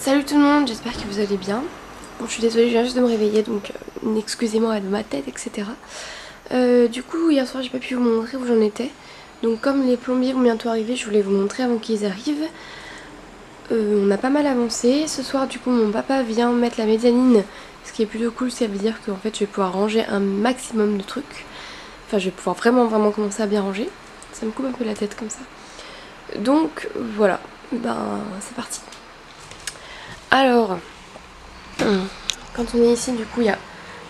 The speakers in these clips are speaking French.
Salut tout le monde, j'espère que vous allez bien. Bon, je suis désolée, je viens juste de me réveiller, donc excusez-moi de ma tête, etc. Du coup, hier soir, j'ai pas pu vous montrer où j'en étais. Donc comme les plombiers vont bientôt arriver, je voulais vous montrer avant qu'ils arrivent. On a pas mal avancé. Ce soir, du coup, mon papa vient mettre la mezzanine. Ce qui est plutôt cool, ça veut dire qu'en fait, je vais pouvoir ranger un maximum de trucs. Enfin, je vais pouvoir vraiment commencer à bien ranger. Ça me coupe un peu la tête comme ça. Donc, voilà. Ben, c'est parti. Alors, quand on est ici, du coup, il y a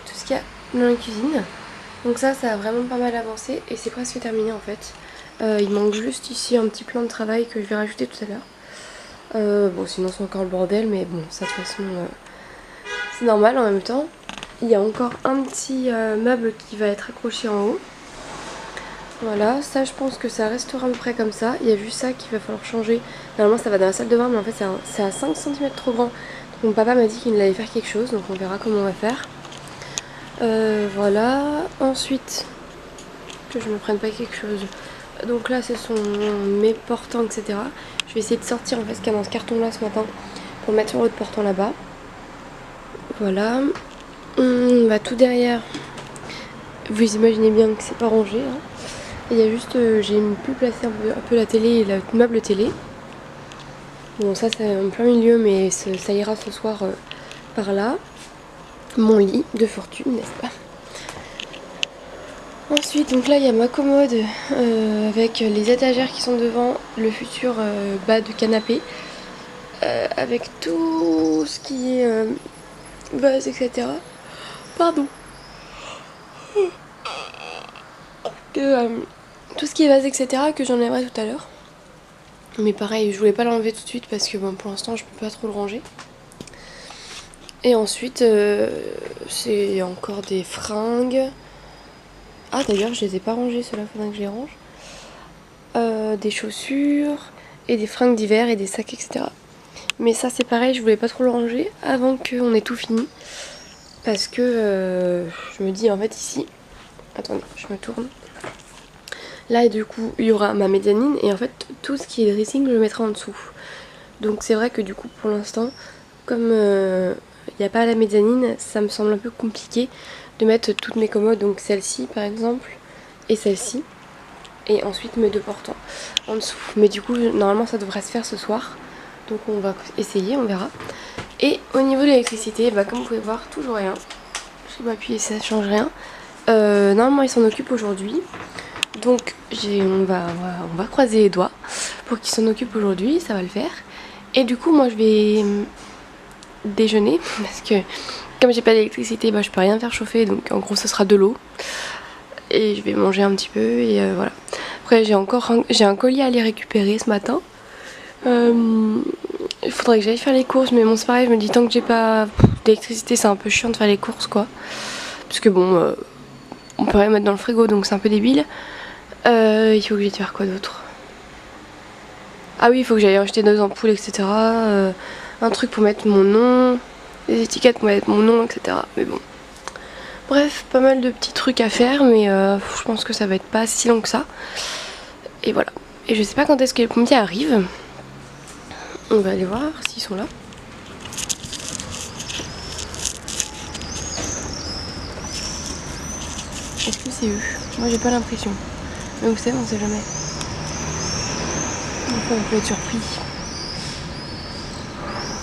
tout ce qu'il y a dans la cuisine. Donc ça a vraiment pas mal avancé et c'est presque terminé en fait. Il manque juste ici un petit plan de travail que je vais rajouter tout à l'heure. Bon, sinon c'est encore le bordel, mais bon, ça de toute façon, c'est normal en même temps. Il y a encore un petit meuble qui va être accroché en haut. Voilà, ça je pense que ça restera à peu près comme ça. Il y a juste ça qu'il va falloir changer. Normalement ça va dans la salle de bain, mais en fait c'est à 5 cm trop grand. Donc mon papa m'a dit qu'il allait faire quelque chose, donc on verra comment on va faire. Voilà, ensuite, que je me prenne pas quelque chose. Donc là ce sont mes portants, etc. Je vais essayer de sortir en fait ce qu'il y a dans ce carton là ce matin pour mettre sur l'autre portant là-bas. Voilà. Bah, tout derrière, vous imaginez bien que c'est pas rangé, hein. Il y a juste, j'ai pu placer un peu la télé et le meuble télé. Bon, ça c'est en plein milieu, mais ça ira ce soir par là. Mon lit de fortune, n'est-ce pas? Ensuite, donc là il y a ma commode avec les étagères qui sont devant, le futur bas de canapé, avec tout ce qui est base, etc. Pardon. Tout ce qui est vase, etc. que j'enlèverai tout à l'heure. Mais pareil, je voulais pas l'enlever tout de suite parce que bon, pour l'instant je peux pas trop le ranger. Et ensuite, c'est encore des fringues. Ah d'ailleurs, je les ai pas rangées, ceux-là, faudrait que je les range. Des chaussures et des fringues d'hiver et des sacs, etc. Mais ça c'est pareil, je voulais pas trop le ranger avant qu'on ait tout fini. Parce que je me dis en fait ici, attendez, je me tourne. Là du coup il y aura ma mezzanine et en fait tout ce qui est dressing je le mettrai en dessous. Donc c'est vrai que du coup pour l'instant, comme il n'y a pas la mezzanine, ça me semble un peu compliqué de mettre toutes mes commodes, donc celle-ci par exemple et celle-ci. Et ensuite mes deux portants en dessous. Mais du coup normalement ça devrait se faire ce soir. Donc on va essayer, on verra. Et au niveau de l'électricité, bah, comme vous pouvez voir, toujours rien. Je vais m'appuyer, ça change rien. Normalement, ils s'en occupent aujourd'hui. Donc on va croiser les doigts pour qu'ils s'en occupent aujourd'hui, ça va le faire. Et du coup, moi je vais déjeuner parce que comme j'ai pas d'électricité, bah, je peux rien faire chauffer. Donc en gros, ce sera de l'eau. Et je vais manger un petit peu et voilà. Après, j'ai un colis à aller récupérer ce matin. Il faudrait que j'aille faire les courses, mais bon c'est pareil, je me dis tant que j'ai pas d'électricité c'est un peu chiant de faire les courses quoi. Parce que bon, on peut rien mettre dans le frigo donc c'est un peu débile. Il faut que j'aille faire quoi d'autre? Ah oui, il faut que j'aille acheter 2 ampoules, etc. Un truc pour mettre mon nom, des étiquettes pour mettre mon nom, etc. Mais bon. Bref, pas mal de petits trucs à faire, mais je pense que ça va être pas si long que ça. Et voilà. Et je sais pas quand est-ce que les pompiers arrivent. On va aller voir s'ils sont là. Est-ce que c'est eux? Moi j'ai pas l'impression. Mais vous savez, on sait jamais. Des fois on peut être surpris.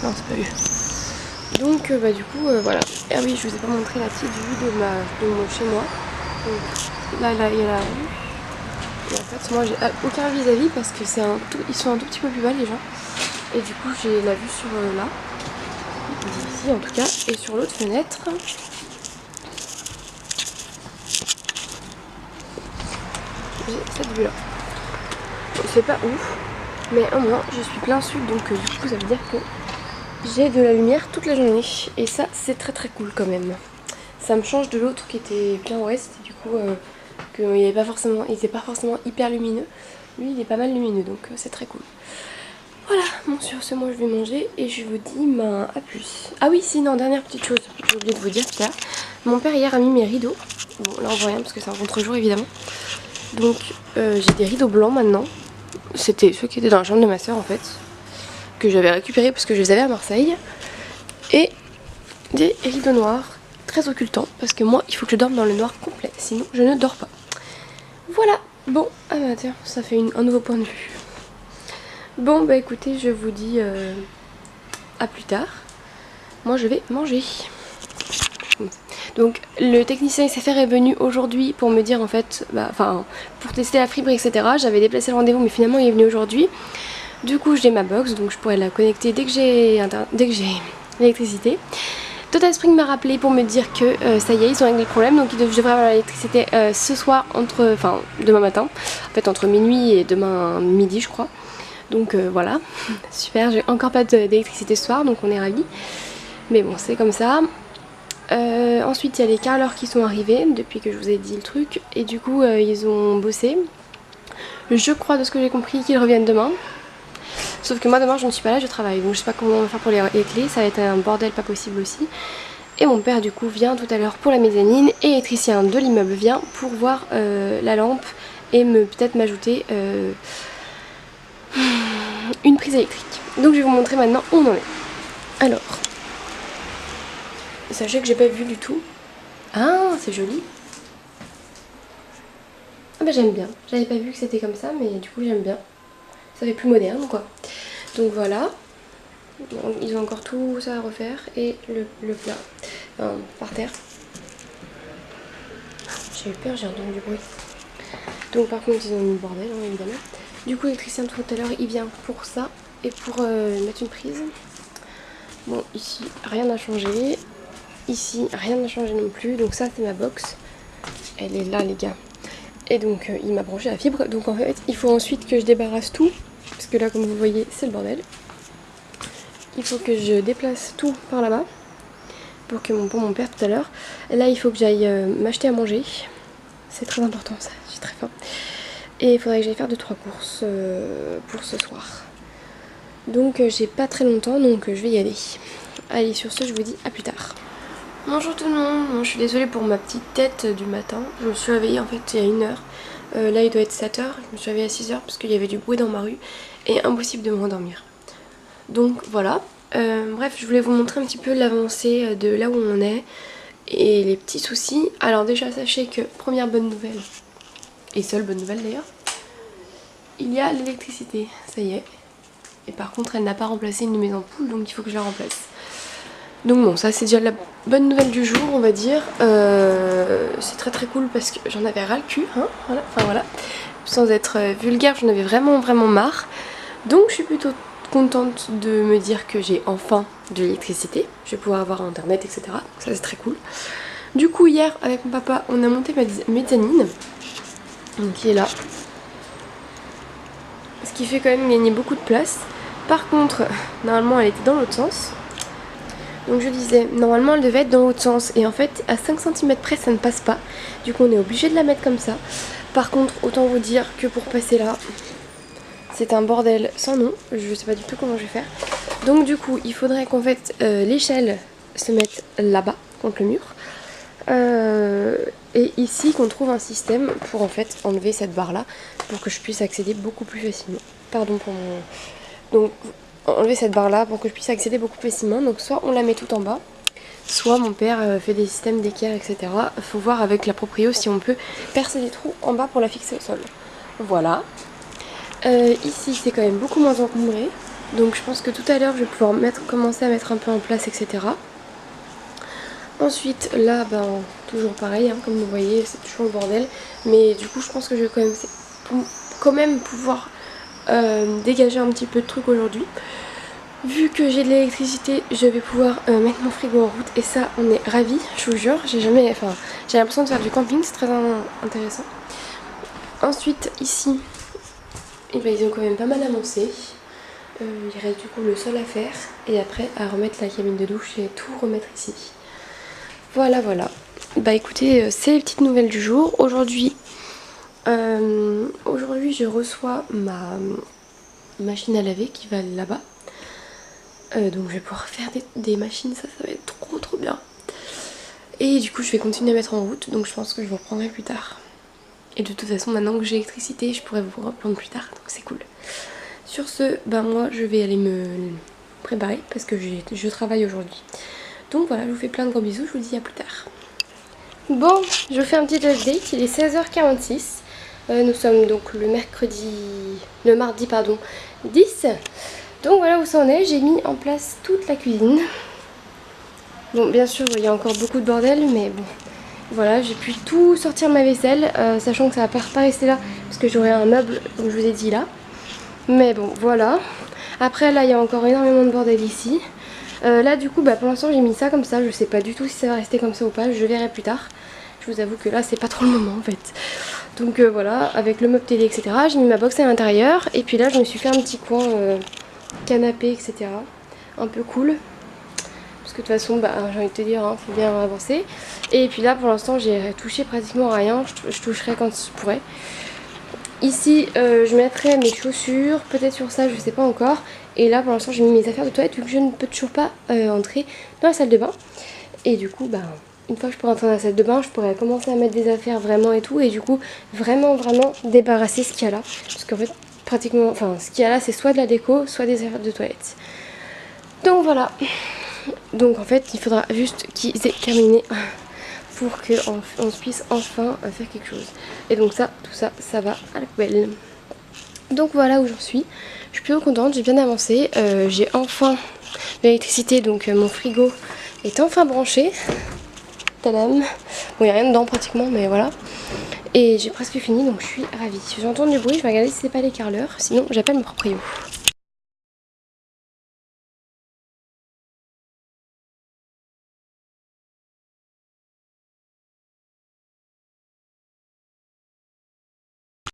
Non, c'est pas eux. Donc bah du coup voilà. Ah oui, je vous ai pas montré la petite vue de chez moi. Donc là il y a la rue. Et en fait moi j'ai aucun vis-à-vis parce que ils sont un tout petit peu plus bas les gens. Et du coup j'ai la vue sur là, ici en tout cas, et sur l'autre fenêtre. J'ai cette vue là. Bon, c'est pas ouf, mais au moins je suis plein sud donc du coup ça veut dire que j'ai de la lumière toute la journée. Et ça c'est très cool quand même. Ça me change de l'autre qui était plein ouest, et du coup il était pas forcément hyper lumineux. Lui il est pas mal lumineux donc c'est très cool. Voilà, bon sur ce moi je vais manger et je vous dis à plus. Ah oui sinon dernière petite chose, j'ai oublié de vous dire tout à l'heure. Mon père hier a mis mes rideaux. Bon là on voit rien parce que c'est un contre-jour évidemment. Donc j'ai des rideaux blancs maintenant. C'était ceux qui étaient dans la chambre de ma soeur en fait. que j'avais récupérés parce que je les avais à Marseille. Et des rideaux noirs très occultants parce que moi il faut que je dorme dans le noir complet, sinon je ne dors pas. Voilà, bon, ah bah tiens, ça fait un nouveau point de vue. Bon bah écoutez, je vous dis à plus tard. Moi je vais manger. Donc le technicien SFR est venu aujourd'hui pour me dire en fait, pour tester la fibre etc. J'avais déplacé le rendez-vous mais finalement il est venu aujourd'hui. Du coup j'ai ma box donc je pourrais la connecter dès que j'ai l'électricité. Total Spring m'a rappelé pour me dire que ça y est, ils ont réglé le problème, donc je devrais avoir l'électricité ce soir, demain matin, en fait entre minuit et demain midi je crois. Donc voilà, super, j'ai encore pas d'électricité ce soir, donc on est ravis. Mais bon, c'est comme ça. Ensuite, il y a les carreleurs qui sont arrivés depuis que je vous ai dit le truc, et du coup, ils ont bossé. Je crois, de ce que j'ai compris, qu'ils reviennent demain. Sauf que moi demain je ne suis pas là, je travaille, donc je sais pas comment on va faire pour les clés, ça va être un bordel pas possible aussi. Et mon père du coup vient tout à l'heure pour la mezzanine et l'électricien de l'immeuble vient pour voir la lampe et peut-être m'ajouter une prise électrique. Donc je vais vous montrer maintenant où on en est. Alors, sachez que j'ai pas vu du tout. Ah, c'est joli. Ah bah j'aime bien, j'avais pas vu que c'était comme ça, mais du coup j'aime bien. Ça fait plus moderne quoi. Donc voilà. Ils ont encore tout ça à refaire et le plat par terre. J'ai eu peur, j'ai entendu du bruit. Donc par contre ils ont mis le bordel hein, évidemment. Du coup l'électricien tout à l'heure il vient pour ça et pour mettre une prise. Bon ici rien n'a changé. Ici rien n'a changé non plus. Donc ça c'est ma box. Elle est là les gars. Et donc il m'a branché la fibre. Donc en fait il faut ensuite que je débarrasse tout. Parce que là comme vous voyez c'est le bordel. Il faut que je déplace tout par là-bas pour mon père tout à l'heure. Là il faut que j'aille m'acheter à manger. C'est très important ça, j'ai très faim. Et il faudrait que j'aille faire 2-3 courses pour ce soir. Donc j'ai pas très longtemps donc je vais y aller. Allez sur ce je vous dis à plus tard. Bonjour tout le monde, bon, je suis désolée pour ma petite tête du matin. Je me suis réveillée en fait il y a 1 heure. Là il doit être 7 h, je me suis réveillée à 6 h parce qu'il y avait du bruit dans ma rue et impossible de me rendormir. Donc voilà, bref je voulais vous montrer un petit peu l'avancée de là où on est et les petits soucis. Alors déjà sachez que première bonne nouvelle, et seule bonne nouvelle d'ailleurs, il y a l'électricité, ça y est. Et par contre elle n'a pas remplacé une de mes ampoules donc il faut que je la remplace. Donc bon ça c'est déjà la bonne nouvelle du jour on va dire. C'est très très cool parce que j'en avais ras le cul, hein, voilà. Enfin voilà, sans être vulgaire j'en avais vraiment marre. Donc je suis plutôt contente de me dire que j'ai enfin de l'électricité, je vais pouvoir avoir internet etc. Donc ça c'est très cool. Du coup hier avec mon papa on a monté ma mezzanine, donc qui est là. Ce qui fait quand même gagner beaucoup de place. Par contre normalement elle était dans l'autre sens. Donc je disais, normalement elle devait être dans l'autre sens et en fait à 5 cm près ça ne passe pas. Du coup on est obligé de la mettre comme ça. Par contre autant vous dire que pour passer là, c'est un bordel sans nom. Je sais pas du tout comment je vais faire. Donc du coup il faudrait qu'en fait l'échelle se mette là-bas contre le mur. Et ici qu'on trouve un système pour en fait enlever cette barre là pour que je puisse accéder beaucoup plus facilement. Pardon pour mon... Donc enlever cette barre là pour que je puisse accéder beaucoup plus facilement. Donc soit on la met tout en bas, soit mon père fait des systèmes d'équerre etc. Faut voir avec la proprio si on peut percer des trous en bas pour la fixer au sol. Voilà. Ici c'est quand même beaucoup moins encombré. Donc je pense que tout à l'heure je vais pouvoir commencer à mettre un peu en place etc. Ensuite là toujours pareil hein, comme vous voyez c'est toujours le bordel. Mais du coup je pense que je vais quand même pouvoir dégager un petit peu de trucs aujourd'hui. Vu que j'ai de l'électricité je vais pouvoir mettre mon frigo en route et ça on est ravis, je vous jure. J'ai l'impression de faire du camping, c'est très intéressant. Ensuite ici ils ont quand même pas mal avancé. Il reste du coup le sol à faire et après à remettre la cabine de douche et tout remettre ici. Voilà. Bah écoutez, c'est les petites nouvelles du jour. Aujourd'hui je reçois ma machine à laver qui va là-bas. Donc je vais pouvoir faire des machines, ça va être trop bien. Et du coup je vais continuer à mettre en route, donc je pense que je vous reprendrai plus tard. Et de toute façon maintenant que j'ai l'électricité je pourrai vous reprendre plus tard, donc c'est cool. Sur ce, ben moi je vais aller me préparer parce que je travaille aujourd'hui. Donc voilà, je vous fais plein de gros bisous, je vous dis à plus tard. Bon, je vous fais un petit update, il est 16h46. Nous sommes donc le mardi pardon, 10. Donc voilà où ça en est, j'ai mis en place toute la cuisine. Bon, bien sûr, il y a encore beaucoup de bordel, mais bon, voilà, j'ai pu tout sortir ma vaisselle, sachant que ça va pas rester là, parce que j'aurai un meuble, comme je vous ai dit là. Mais bon, voilà. Après, là, il y a encore énormément de bordel ici. Là, du coup, bah, pour l'instant, j'ai mis ça comme ça. Je sais pas du tout si ça va rester comme ça ou pas. Je verrai plus tard. Je vous avoue que là, c'est pas trop le moment, en fait. Donc voilà, avec le meuble télé, etc. J'ai mis ma box à l'intérieur. Et puis là, je me suis fait un petit coin canapé, etc. Un peu cool. Parce que de toute façon, bah, j'ai envie de te dire, hein, faut bien avancer. Et puis là, pour l'instant, j'ai touché pratiquement rien. Je toucherai quand je pourrai. Ici, je mettrai mes chaussures, peut-être sur ça, je sais pas encore. Et là, pour l'instant, j'ai mis mes affaires de toilette vu que je ne peux toujours pas entrer dans la salle de bain. Et du coup, bah, une fois que je pourrai entrer dans la salle de bain, je pourrai commencer à mettre des affaires vraiment et tout. Et du coup, vraiment débarrasser ce qu'il y a là. Parce qu'en fait, pratiquement, enfin, ce qu'il y a là, c'est soit de la déco, soit des affaires de toilette. Donc voilà. Donc en fait, il faudra juste qu'ils aient terminé pour qu'on puisse enfin faire quelque chose. Et donc ça, tout ça, ça va à la poubelle. Donc voilà où j'en suis. Je suis plutôt contente, j'ai bien avancé. J'ai enfin l'électricité, donc mon frigo est enfin branché. Tadam. Bon, il n'y a rien dedans pratiquement, mais voilà. Et j'ai presque fini, donc je suis ravie. Si j'entends du bruit, je vais regarder si c'est pas l'écarleur. Sinon, j'appelle mon proprio.